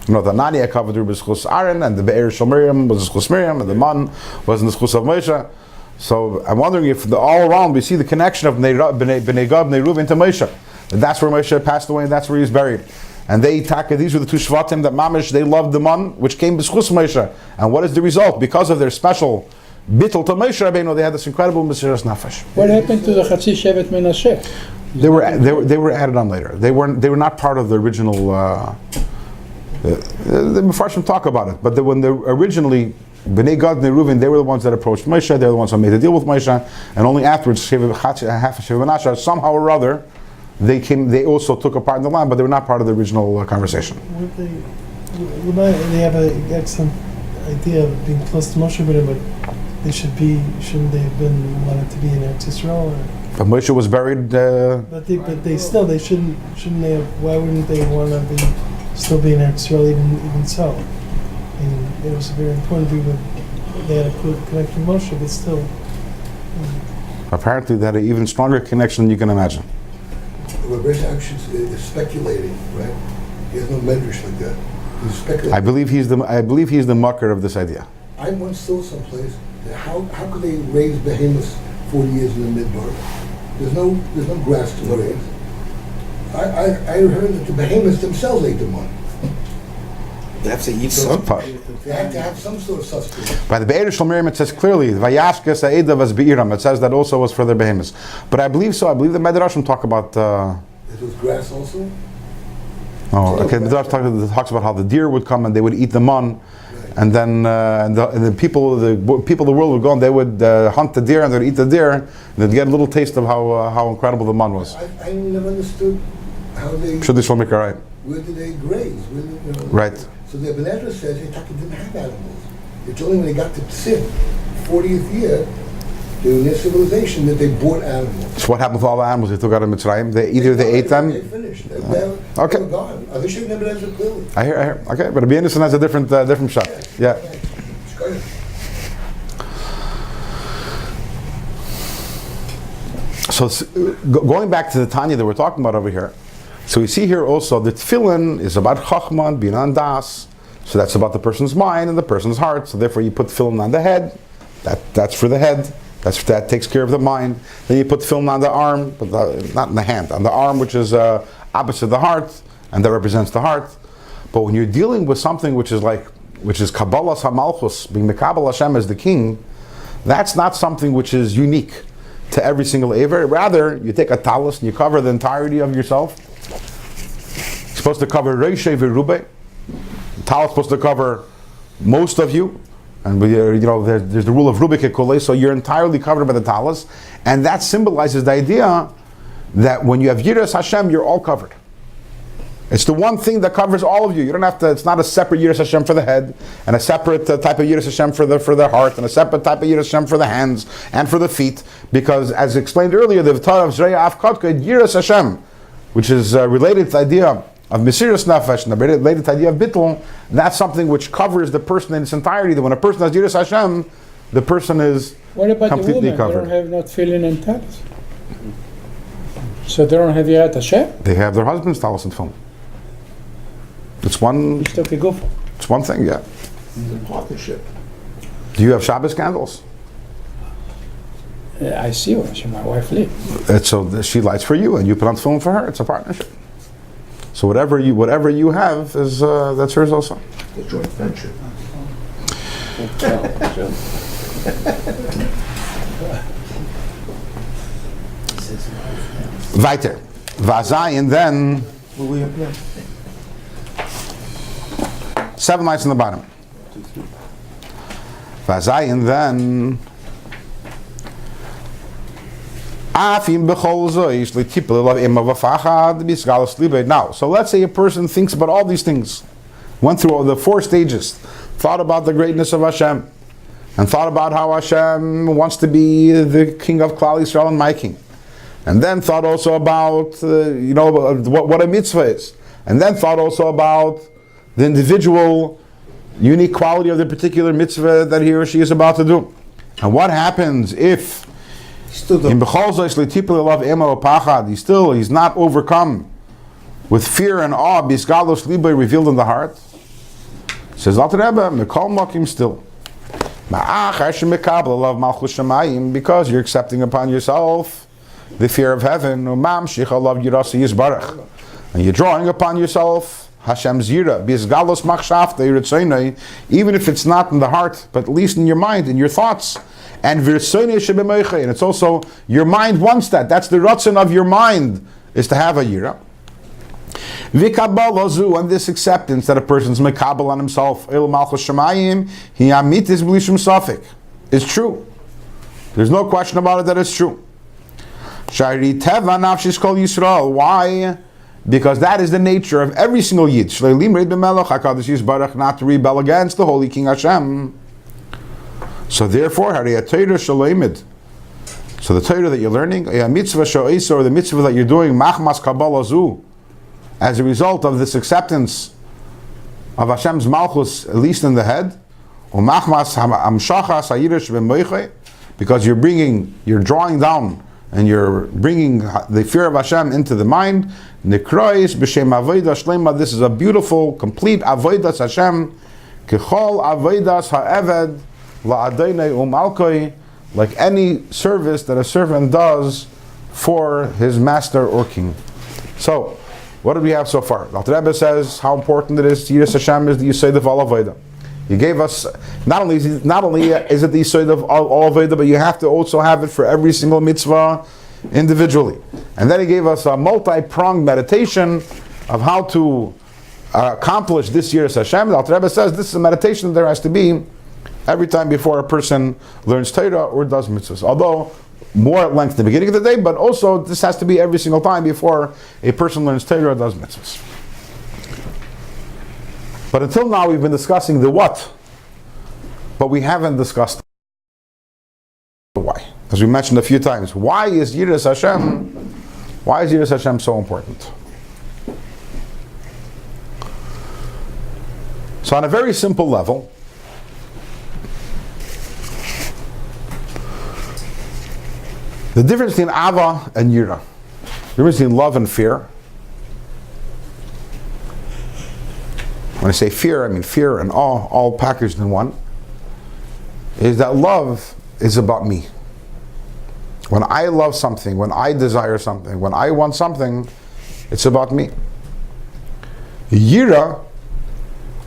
You know, the Nani covered b'schus Aaron, and the Be'er Shel Miriam was b'schus Miriam, and the man was in the schus of Moshe. So I'm wondering if all around we see the connection of Bnei Gad, Bnei Reuven to Moshe. That's where Moshe passed away, and that's where he's buried. And these were the two Shvatim that Mamish, they loved the man, which came b'schus Moshe. And what is the result? Because of their special bittul to Moshe Rabbeinu, they had this incredible Mesiras Nefesh. What happened to the Chatzi Shevet Menashe? They were added on later. They were not part of the original. The Mefarshim talk about it, but when they originally Bnei Gad, Bnei Reuven, they were the ones that approached Moshe. They were the ones that made the deal with Moshe, and only afterwards, half of Shevet Menashe, somehow or other, they came. They also took a part in the land, but they were not part of the original conversation. They have got some idea of being close to Moshe Rabbeinu, but they shouldn't they have been wanted to be in Eretz Yisrael? But Moshe was buried. But they shouldn't they have? Why wouldn't they want to be still be in Eretz Yisrael even so? And it was very important. They had a good connection with Moshe, but still. Apparently, they had an even stronger connection than you can imagine. Rabbi actually is speculating, right? He has no medrash like that. He's speculating. I believe he's the mucker of this idea. I once saw someplace that how could they raise behemoths 40 years in the midbar? There's no grass to raise. I heard that the behemoths themselves ate the money. They have to eat something. They have to have some sort of sustenance. By the Be'er Shalmirim, it says clearly, Vayashkes Ha'edav as Be'iram. It says that also was for their behemoths. But I believe so. I believe the Medrashim talk about. It was grass also? Oh, okay. The Medrash talks about how the deer would come and they would eat the man, Right. and then and the people of the world would go and they would hunt the deer and they'd eat the deer, and they'd get a little taste of how incredible the man was. I never understood how they. Should this make right? Where did they graze? Right. So the Ibn Ezra says they didn't have animals. It's only when they got to Tzim, 40th year, during their civilization, that they bought animals. So what happened with all the animals they took out of Mitzrayim? They ate them. They finished. They Okay. were gone. I wish Ibn Ezra clearly. I hear. Okay, but Rabbi Anderson has a different shot. Yeah. It's good. So going back to the Tanya that we're talking about over here, so we see here also that tefillin is about chachman, binan das. So that's about the person's mind and the person's heart. So therefore you put tefillin on the head. That's for the head. That takes care of the mind. Then you put tefillin on the arm, but not in the hand, on the arm, which is opposite the heart, and that represents the heart. But when you're dealing with something which is Kabbalah Hamalchus, being the Kabbalah Hashem as the king, that's not something which is unique to every single Aver. Rather, you take a talus and you cover the entirety of yourself. It's supposed to cover Reishe Verube. The talus is supposed to cover most of you. And there's the rule of Rubik Ekole, so you're entirely covered by the talus. And that symbolizes the idea that when you have Yiras Hashem, you're all covered. It's the one thing that covers all of you. You don't have to. It's not a separate Yiras Hashem for the head, and a separate type of Yiras Hashem for the heart, and a separate type of Yiras Hashem for the hands and for the feet. Because, as explained earlier, the V'tah of Zreya Afkodka Yiras Hashem, which is related to the idea of Mesiras Nefesh and related to the idea of Bittul, that's something which covers the person in its entirety. That when a person has Yiras Hashem, the person is What about completely the women? covered. They don't have not tefillin and talis. So they don't have Yirat Hashem? They have their husband's talus and film. It's one thing, yeah. It's a partnership. Do you have Shabbos candles? I see one. My wife lives. So she lights for you, and you put on film for her. It's a partnership. So whatever you have is that's hers also. The joint venture. Weiter. Vazai, and then 7 lights on the bottom. Vazai, and then now, so let's say a person thinks about all these things, went through all the 4 stages, thought about the greatness of Hashem, and thought about how Hashem wants to be the king of Klal Yisrael and my king, and then thought also about what a mitzvah is, and then thought also about the individual unique quality of the particular mitzvah that he or she is about to do. And what happens if he's not overcome with fear and awe, revealed in the heart? Says Alter Rebbe, Mekal Makim still. Because you're accepting upon yourself the fear of heaven, and you're drawing upon yourself Hashem's yira, even if it's not in the heart, but at least in your mind, in your thoughts. And it's also, your mind wants that. That's the ratzon of your mind, is to have a yira. And this acceptance that a person's mekabel on himself, is true. There's no question about it that it's true. Why? Because that is the nature of every single Yid. Not to rebel against the Holy King Hashem. So therefore, so the Torah that you're learning, or the mitzvah that you're doing, as a result of this acceptance of Hashem's Malchus, at least in the head, because you're drawing down and you're bringing the fear of Hashem into the mind. This is a beautiful, complete avodas Hashem, like any service that a servant does for his master or king. So, what do we have so far? The Alter Rebbe says how important it is to Yiras Hashem is the Yesod of all Avodah. He gave us, not only is it the Yesod of all Avodah, but you have to also have it for every single mitzvah individually. And then he gave us a multi-pronged meditation of how to accomplish this Yiras Hashem. The Alter Rebbe says this is a meditation that there has to be every time before a person learns Torah or does mitzvahs. Although more at length at the beginning of the day, but also this has to be every single time before a person learns Torah or does mitzvahs. But until now we've been discussing the what, but we haven't discussed the why. As we mentioned a few times, why is Yiras Hashem so important? So on a very simple level, the difference between Ava and Yira, the difference between love and fear. When I say fear, I mean fear and awe, all packaged in one, is that love is about me. When I love something, when I desire something, when I want something, it's about me. Yira,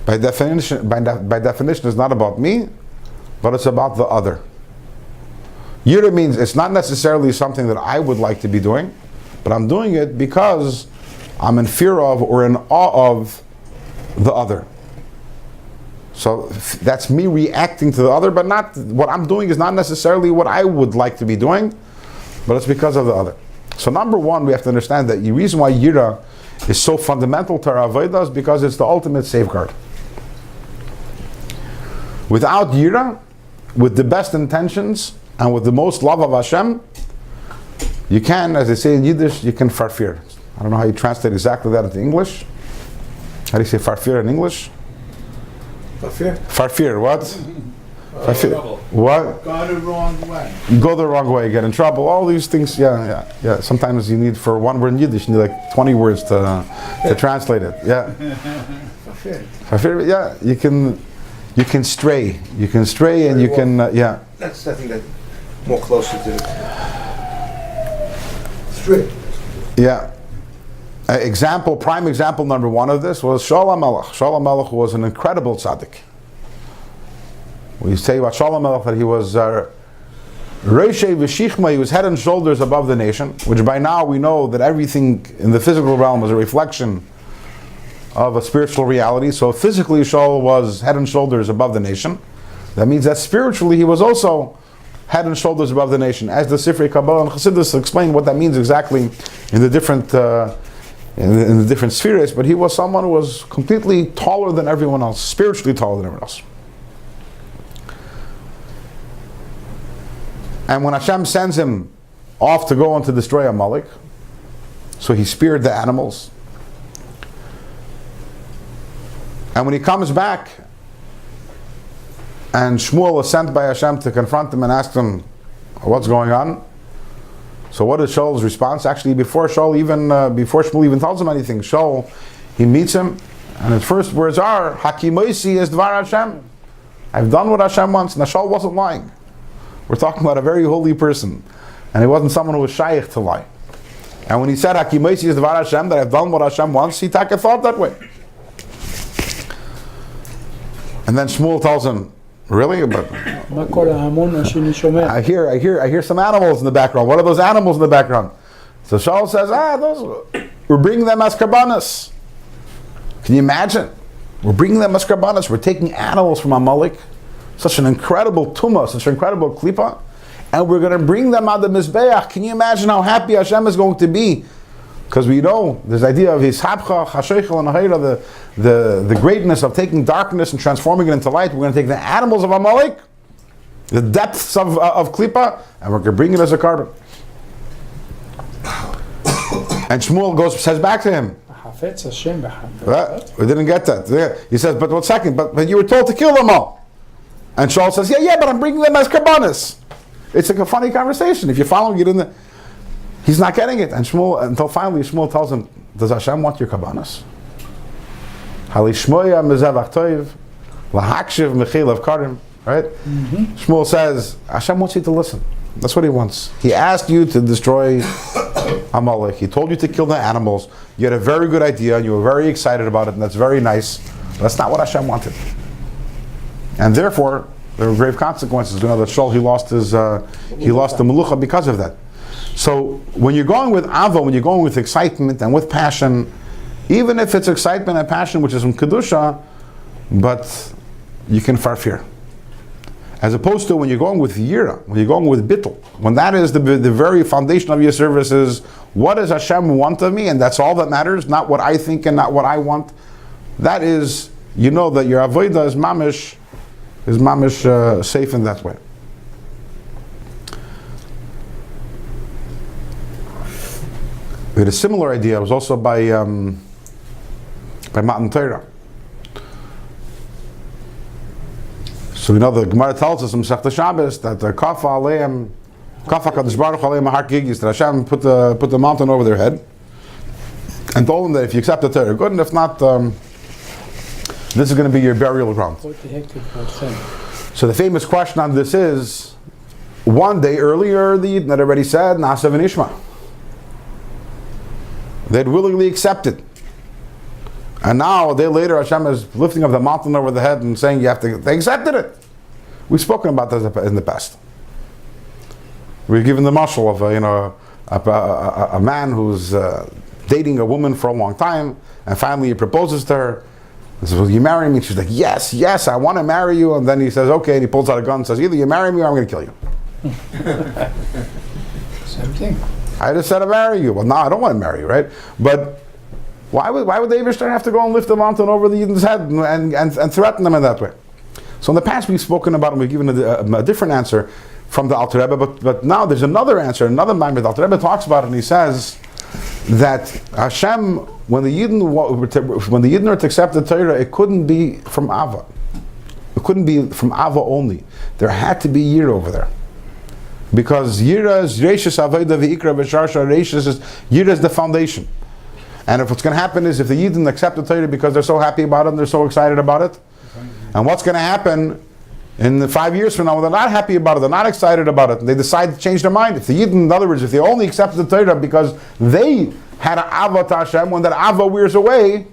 by definition, is not about me, but it's about the other. Yira means it's not necessarily something that I would like to be doing, but I'm doing it because I'm in fear of or in awe of the other. So that's me reacting to the other, but not what I'm doing is not necessarily what I would like to be doing, but it's because of the other. So number one, we have to understand that the reason why Yira is so fundamental to our Avodah is because it's the ultimate safeguard. Without Yira, with the best intentions, and with the most love of Hashem, you can, as they say in Yiddish, you can farfir. I don't know how you translate exactly that into English. How do you say farfir in English? Farfir? Farfir, what? Farfir. What? Go the wrong way. Go the wrong way, get in trouble. All these things, yeah. Sometimes you need, for one word in Yiddish, you need like 20 words to translate it. Yeah. Farfir. Farfir, yeah. You can stray. You can stray and you can, yeah. That's something that more closer to Straight. Yeah. Prime example number one of this was Shaul HaMelech. Shaul HaMelech was an incredible tzaddik. We say about Shaul HaMelech that he was Reishei V'Shichma, he was head and shoulders above the nation, which by now we know that everything in the physical realm is a reflection of a spiritual reality. So physically Shaul was head and shoulders above the nation. That means that spiritually he was also head and shoulders above the nation. As the Sifrei Kabbalah and Chassidus explain what that means exactly in the different in the different spheres, but he was someone who was completely taller than everyone else, spiritually taller than everyone else. And when Hashem sends him off to go on to destroy Amalek, so he speared the animals. And when he comes back, and Shmuel was sent by Hashem to confront him and ask him, what's going on? So what is Shaul's response? Actually, before Shmuel even tells him anything, Shaul, he meets him, and his first words are, Hakimoisi is Dvar Hashem. I've done what Hashem wants. And Shaul wasn't lying. We're talking about a very holy person. And he wasn't someone who was shaykh to lie. And when he said, Hakimaisi is Dvar Hashem, that I've done what Hashem wants, he thought that way. And then Shmuel tells him, really? But מה כל ההמון השני שומע? I hear some animals in the background. What are those animals in the background? So Shaul says, we're bringing them as karbanos. Can you imagine? We're bringing them as karbanos. We're taking animals from Amalek, such an incredible tumah, such an incredible klipa, and we're going to bring them out the mizbeach. Can you imagine how happy Hashem is going to be? Because we know this idea of his habcha, hasheichel, and ahira, the greatness of taking darkness and transforming it into light. We're going to take the animals of Amalek, the depths of klipa, and we're going to bring it as a carbon. And Shmuel says back to him, החפץ השם בחפץ. we didn't get that. He says, but 1 second, but you were told to kill them all. And Shaul says, yeah, but I'm bringing them as karbanos. It's like a funny conversation. If you're following it in the... He's not getting it. And Shmuel, until finally Shmuel tells him, does Hashem want your karbanos? Halishmoya mezevach toiv, lahakshiv mechilav karim. Right? Shmuel says, Hashem wants you to listen. That's what he wants. He asked you to destroy Amalek. He told you to kill the animals. You had a very good idea and you were very excited about it, and that's very nice. But that's not what Hashem wanted. And therefore, there were grave consequences. You know that Shaul, he lost the melucha because of that. So when you're going with ava, when you're going with excitement and with passion, even if it's excitement and passion which is from kedusha, but you can farfir. As opposed to when you're going with yira, when you're going with bittul, when that is the very foundation of your service is, what does Hashem want of me? And that's all that matters, not what I think and not what I want. That is, you know that your avodah is mamish safe in that way. We had a similar idea. It was also by Matan Torah. So we know the Gemara tells us in Masechta Shabbos that the Kafa Kadosh Baruch Aleim Har Gigis, that Hashem put the mountain over their head and told them that if you accept the Torah, good, and if not, this is going to be your burial ground. So the famous question on this is, one day earlier the Yidden had already said Nasa v'nishma. They'd willingly accepted. And now, a day later, Hashem is lifting up the mountain over the head and saying, they accepted it. We've spoken about this in the past. We've given the mashal of a man who's dating a woman for a long time, and finally he proposes to her. He says, will you marry me? And she's like, yes, I want to marry you. And then he says, okay, and he pulls out a gun and says, either you marry me or I'm going to kill you. Same thing. I just said to marry you. Well, no, I don't want to marry you, right? But why would the Eivishter have to go and lift the mountain over the Yidden's head and threaten them in that way? So in the past we've spoken about and we've given a different answer from the Alter Rebbe, but now there's another answer, another Maimed. The Alter Rebbe talks about it and he says that Hashem, when the Yidden are to accept the Torah, it couldn't be from Ava. It couldn't be from Ava only. There had to be Yira over there. Because Yira is Reishis Aveda V'ikra V'sharsha Reishis is Yira is the foundation. And if what's going to happen is if the Yidden accept the Torah because they're so happy about it and they're so excited about it, and what's going to happen in the 5 years from now when they're not happy about it, they're not excited about it, and they decide to change their mind. If the Yidden, in other words, if they only accepted the Torah because they had an Ava to Hashem, when that Ava wears away,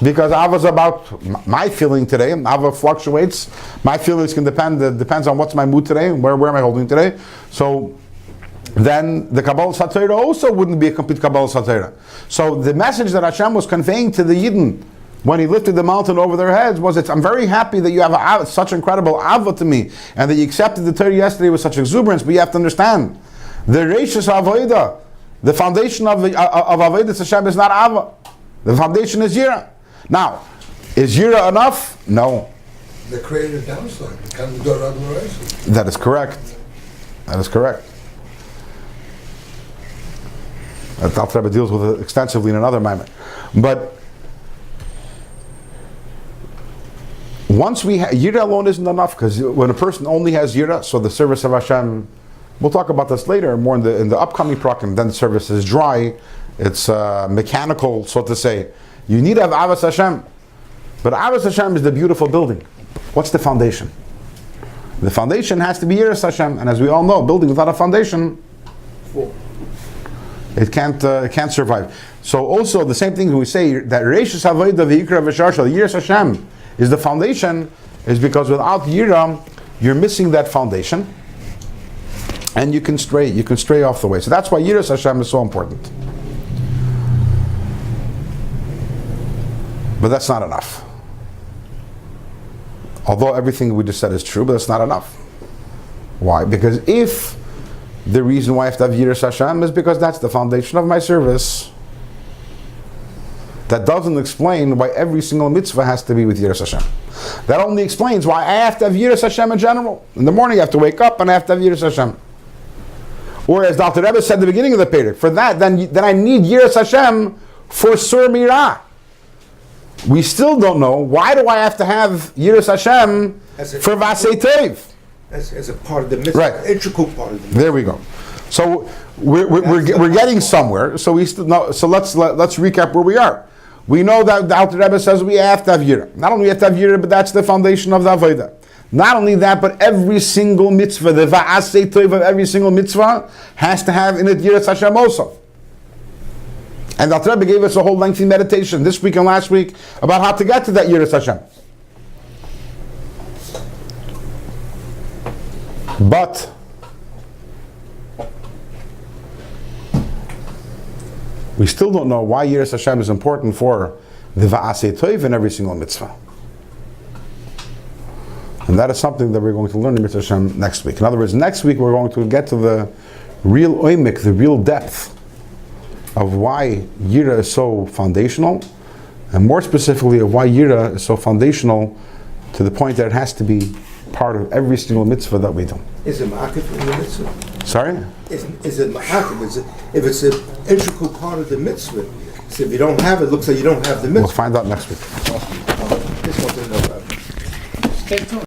because Ava's about my feeling today, and Ava fluctuates. My feelings can depends on what's my mood today, and where am I holding today. So then the Kabbalah Satira also wouldn't be a complete Kabbalah Satira. So the message that Hashem was conveying to the Yidden when he lifted the mountain over their heads was, I'm very happy that you have such incredible Ava to me, and that you accepted the Torah yesterday with such exuberance, but you have to understand, the Reishis Avodah, the foundation of Avodah Hashem is not Ava. The foundation is Yira. Now, is Yira enough? No. The creative downside becomes the admiration. That is correct. That is correct. That Alter Rebbe deals with it extensively in another moment. But once we Yira alone isn't enough, because when a person only has Yira, so the service of Hashem, we'll talk about this later, more in the upcoming program, then the service is dry, it's mechanical, so to say. You need to have Avas Hashem. But Avas Hashem is the beautiful building. What's the foundation? The foundation has to be Yiras Hashem, and as we all know, building without a foundation, it can't survive. So also the same thing when we say that Reishis Havodah V'Yikra V'Sharshal, Yiras Hashem is the foundation, is because without Yira, you're missing that foundation, and you can stray off the way. So that's why Yiras Hashem is so important. But that's not enough. Although everything we just said is true, but that's not enough. Why? Because if the reason why I have to have Yiras Hashem is because that's the foundation of my service, that doesn't explain why every single mitzvah has to be with Yiras Hashem. That only explains why I have to have Yiras Hashem in general. In the morning I have to wake up and I have to have Yiras Hashem. Or as Dr. Rebbe said at the beginning of the Perek, for that, then I need Yiras Hashem for Sur Mirah. We still don't know, why do I have to have Yiras Hashem for Vasei Tev? As a part of the mitzvah, Right. integral part of the mitzvah. There we go. So we're getting somewhere. So we still know, so let's recap where we are. We know that the Alter Rebbe says we have to have Yira. Not only we have to have Yira, but that's the foundation of the Avodah. Not only that, but every single mitzvah, the Va'asei Tov of every single mitzvah, has to have in it Yiras Hashem also. And the Alter Rebbe gave us a whole lengthy meditation this week and last week about how to get to that Yiras Hashem. But we still don't know why Yiras Hashem is important for the Va'asei Tov in every single mitzvah. And that is something that we're going to learn in Yiras Hashem next week. In other words, next week we're going to get to the real oimik, the real depth of why Yira is so foundational, and more specifically of why Yira is so foundational to the point that it has to be part of every single mitzvah that we do. Is it ma'akif in the mitzvah? Sorry? Is it ma'akif? If it's an integral part of the mitzvah, so if you don't have it, it looks like you don't have the We'll mitzvah. find out next week. Just want to know about it. Stay tuned.